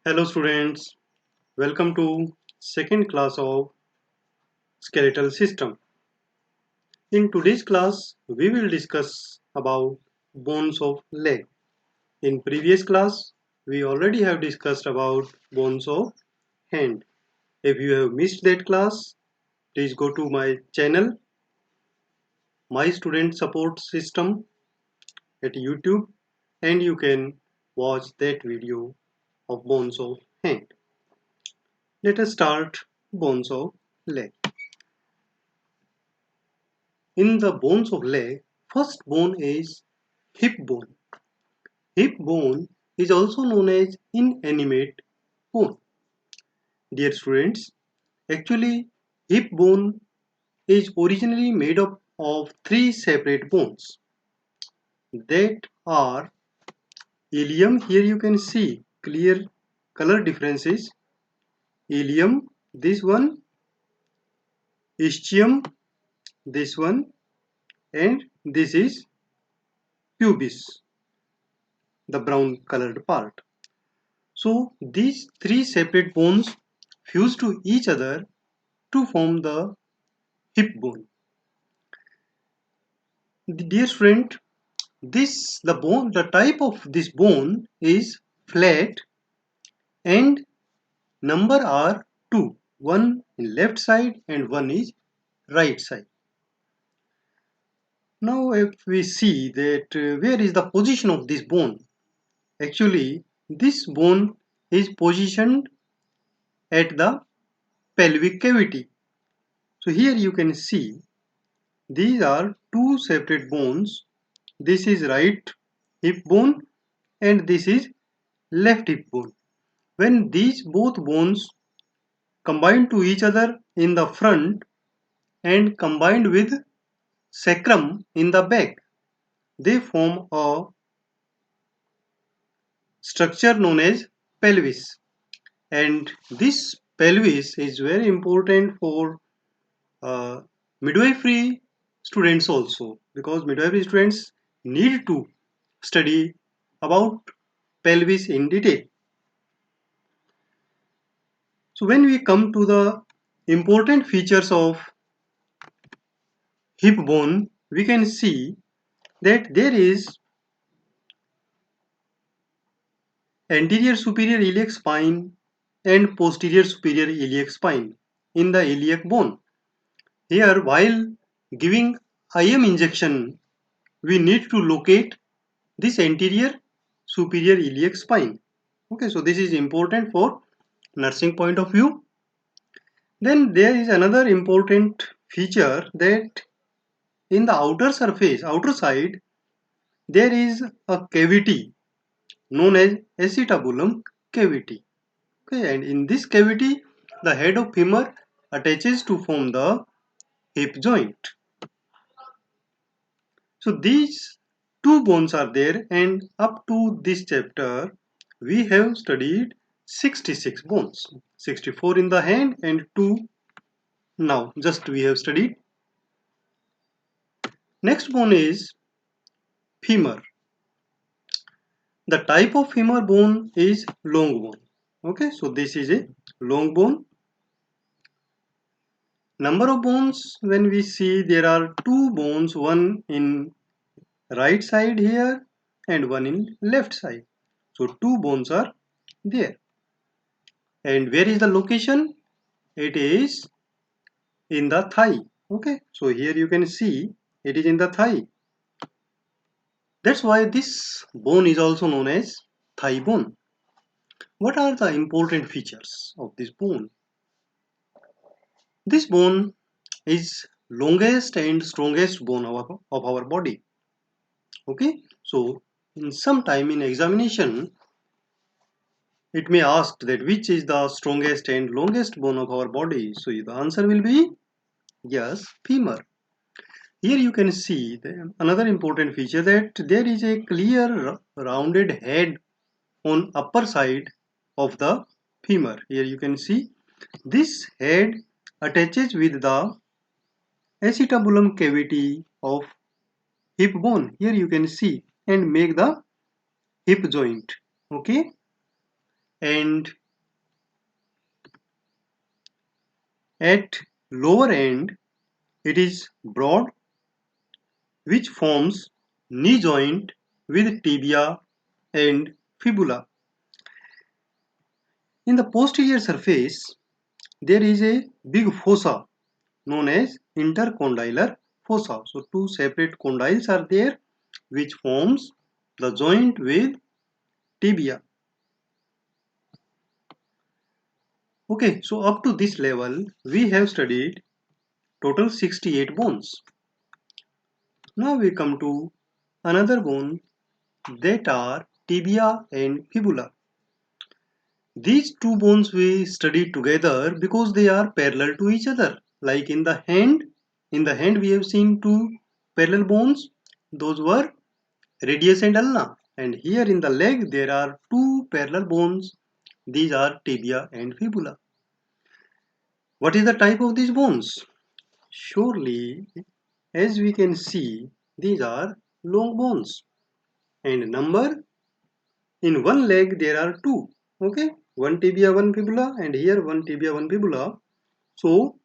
Hello students, welcome to second class of skeletal system. In today's class, we will discuss about bones of leg. In previous class, we already have discussed about bones of hand. If you have missed that class, please go to my channel, My Student Support System at YouTube, and you can watch that video of bones of hand. Let us start bones of leg. In the bones of leg, first bone is hip bone. Hip bone is also known as inanimate bone. Dear students, actually hip bone is originally made up of three separate bones that are ilium. Here you can see clear color differences. Ilium, this one, ischium, this one, and this is pubis, the brown colored part. So these three separate bones fuse to each other to form the hip bone. Dear friend, the type of this bone is flat and number are two, one in left side and one is right side. Now if we see that where is the position of this bone, actually this bone is positioned at the pelvic cavity. So here you can see these are two separate bones. This is right hip bone and this is left hip bone. When these both bones combine to each other in the front and combined with sacrum in the back, they form a structure known as pelvis. And this pelvis is very important for uh, midwifery students also, because midwifery students need to study about pelvis in detail. So when we come to the important features of hip bone, we can see that there is anterior superior iliac spine and posterior superior iliac spine in the iliac bone. Here, while giving IM injection, we need to locate this anterior superior iliac spine. Okay, so this is important for nursing point of view. Then there is another important feature that in the outer side, there is a cavity known as acetabulum cavity. Okay, and in this cavity, the head of femur attaches to form the hip joint. So these two bones are there, and up to this chapter, we have studied 66 bones, 64 in the hand and 2 now. Just we have studied. Next bone is femur. The type of femur bone is long bone. Okay, so this is a long bone. Number of bones, when we see there are two bones, one in right side here and one in left side. So two bones are there. And where is the location? It is in the thigh. Okay, so here you can see it is in the thigh. That's why this bone is also known as thigh bone. What are the important features of this bone? This bone is longest and strongest bone of our body. Okay, so in some time in examination, it may ask that which is the strongest and longest bone of our body. So the answer will be yes, femur. Here you can see another important feature that there is a clear rounded head on upper side of the femur. Here you can see this head attaches with the acetabulum cavity of hip bone. Here you can see and make the hip joint. Okay, and at lower end it is broad, which forms knee joint with tibia and fibula. In the posterior surface, there is a big fossa known as intercondylar fossa. So two separate condyles are there which forms the joint with tibia. Okay, so up to this level we have studied total 68 bones. Now we come to another bone, that are tibia and fibula. These two bones we studied together because they are parallel to each other. Like in the hand we have seen two parallel bones. Those were radius and ulna. And here in the leg there are two parallel bones. These are tibia and fibula. What is the type of these bones? Surely, as we can see, these are long bones. And number, in one leg there are two. Okay, one tibia, one fibula, and here one tibia, one fibula. So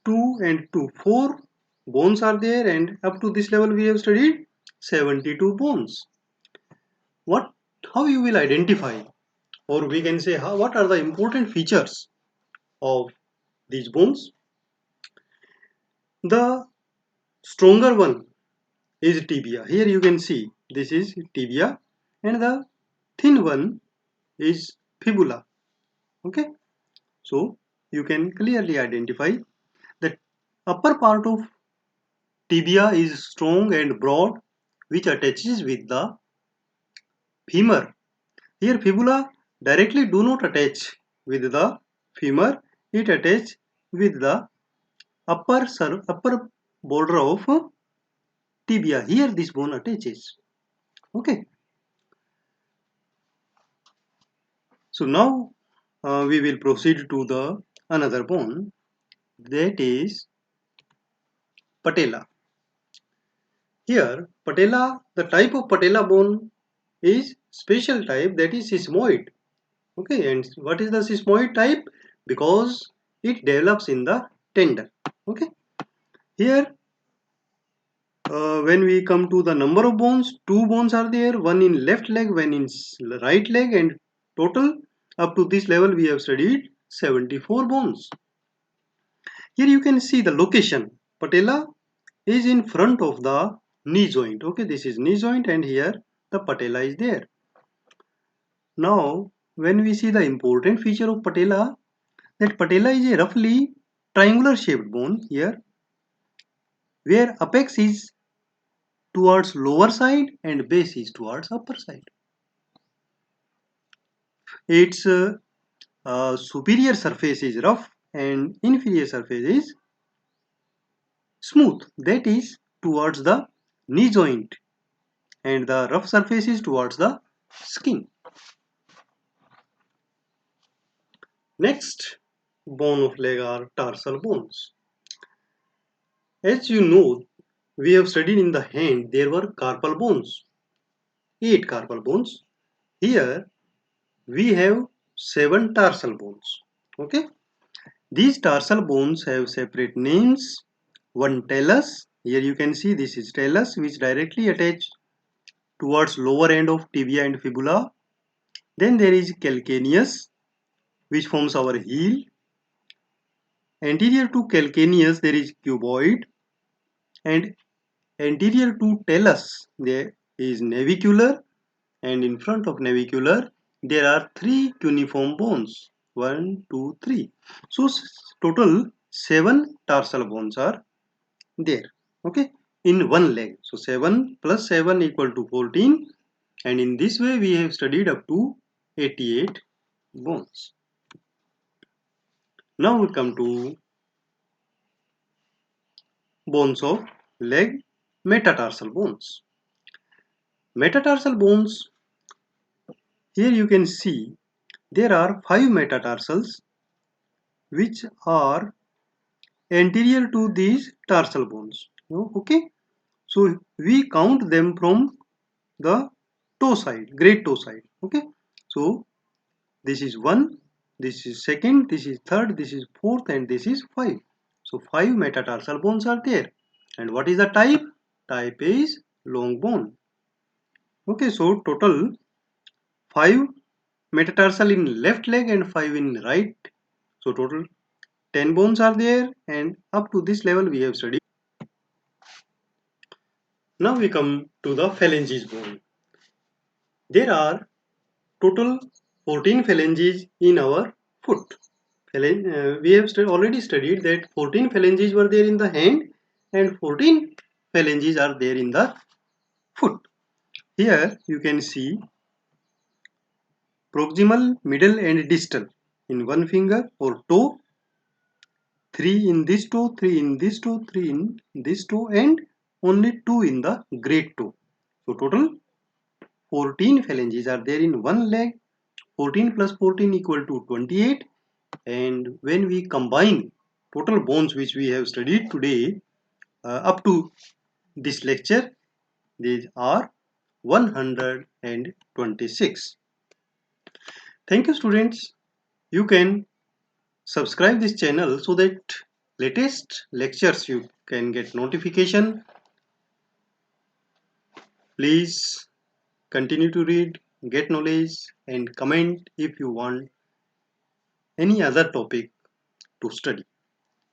2 and 2, 4 bones are there, and up to this level we have studied 72 bones. How you will identify, or we can say what are the important features of these bones? The stronger one is tibia. Here you can see this is tibia, and the thin one is fibula. Okay, so you can clearly identify that upper part of tibia is strong and broad, which attaches with the femur. Here fibula directly do not attach with the femur, it attaches with the upper border of tibia. Here this bone attaches. Okay, so now we will proceed to the another bone, that is patella. Here patella, the type of patella bone is special type, that is sesamoid. Okay, and what is the sesamoid type? Because it develops in the tendon. Okay, here when we come to the number of bones, two bones are there, one in left leg, one in right leg, and total up to this level we have studied 74 bones. Here you can see the location. Patella is in front of the knee joint. Okay, this is knee joint, and here the patella is there. Now when we see the important feature of patella, that patella is a roughly triangular shaped bone here, where apex is towards lower side and base is towards upper side. Its superior surface is rough and inferior surface is smooth, that is towards the knee joint, and the rough surface is towards the skin. Next bone of leg are tarsal bones. As you know, we have studied in the hand there were carpal bones, 8 carpal bones. Here we have 7 tarsal bones. Okay, these tarsal bones have separate names. One talus, here you can see this is talus, which directly attach towards lower end of tibia and fibula. Then there is calcaneus, which forms our heel. Anterior to calcaneus there is cuboid, and anterior to talus there is navicular, and in front of navicular there are 3 cuneiform bones, 1, 2, 3. So total 7 tarsal bones are there. Okay, in one leg. So 7 plus 7 equal to 14, and in this way we have studied up to 88 bones. Now we come to bones of leg, metatarsal bones. Metatarsal bones, here you can see there are 5 metatarsals which are anterior to these tarsal bones. Okay, so we count them from the toe side, great toe side. Okay, so This is 1, this is second, this is third, this is fourth, and this is 5. So 5 metatarsal bones are there. And what is the type? Type is long bone. Okay, so total 5 metatarsal in left leg and 5 in right. So total 10 bones are there, and up to this level we have studied. Now we come to the phalanges bone. There are total 14 phalanges in our foot. We have already studied that 14 phalanges were there in the hand and 14 phalanges are there in the foot. Here you can see proximal, middle and distal in one finger or toe, 3 in this toe, 3 in this toe, 3 in this toe, and only 2 in the great toe. So total 14 phalanges are there in one leg. 14 plus 14 equal to 28, and when we combine total bones which we have studied today up to this lecture, these are 126. Thank you students. You can subscribe this channel so that latest lectures you can get notification. Please continue to read, get knowledge, and comment if you want any other topic to study.